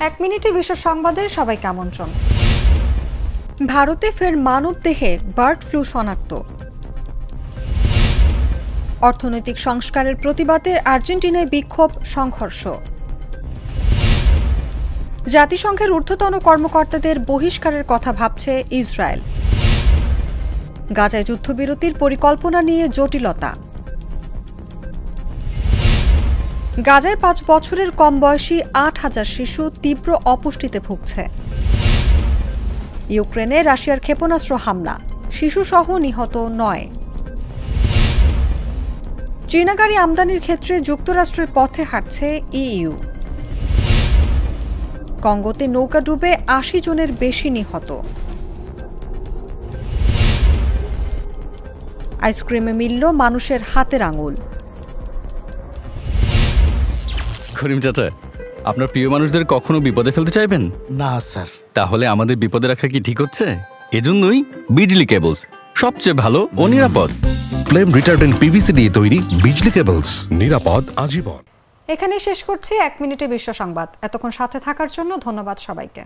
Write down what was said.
এক মিনিটে বিশ্ব সংবাদে সবাইকে আমন্ত্রণ। ভারতে ফের মানবদেহে বার্ড ফ্লু শনাক্ত। অর্থনৈতিক সংস্কারের প্রতিবাদে আর্জেন্টিনায় বিক্ষোভ, সংঘর্ষ। জাতিসংঘের ঊর্ধ্বতন কর্মকর্তাদের বহিষ্কারের কথা ভাবছে ইসরায়েল। গাজায় যুদ্ধবিরতির পরিকল্পনা নিয়ে জটিলতা। গাজায় 5 বছরের কম বয়সী 8,000 শিশু তীব্র অপুষ্টিতে ভুগছে। ইউক্রেনে রাশিয়ার ক্ষেপণাস্ত্র হামলা, শিশুসহ নিহত 9। চীনা গাড়ি আমদানির ক্ষেত্রে যুক্তরাষ্ট্রের পথে হাঁটছে ইইউ। কঙ্গোতে নৌকা ডুবে 80 জনের বেশি নিহত। আইসক্রিমে মিলল মানুষের হাতের আঙুল। করিম চাচা, আপনার প্রিয় মানুষদের কখনো বিপদে ফেলতে চাইবেন না স্যার। তাহলে আমাদের বিপদে রাখা কি ঠিক হচ্ছে? এজন্যই বিজলি কেবলস সবচেয়ে ভালো ও নিরাপদ। ফ্লেম রিটার্ডেন্ট পিভিসি দিয়ে তৈরি বিজলি কেবলস, নিরাপদ আজীবন। এখানে শেষ করছি এক মিনিটে বিশ্ব সংবাদ। এতক্ষণ সাথে থাকার জন্য ধন্যবাদ সবাইকে।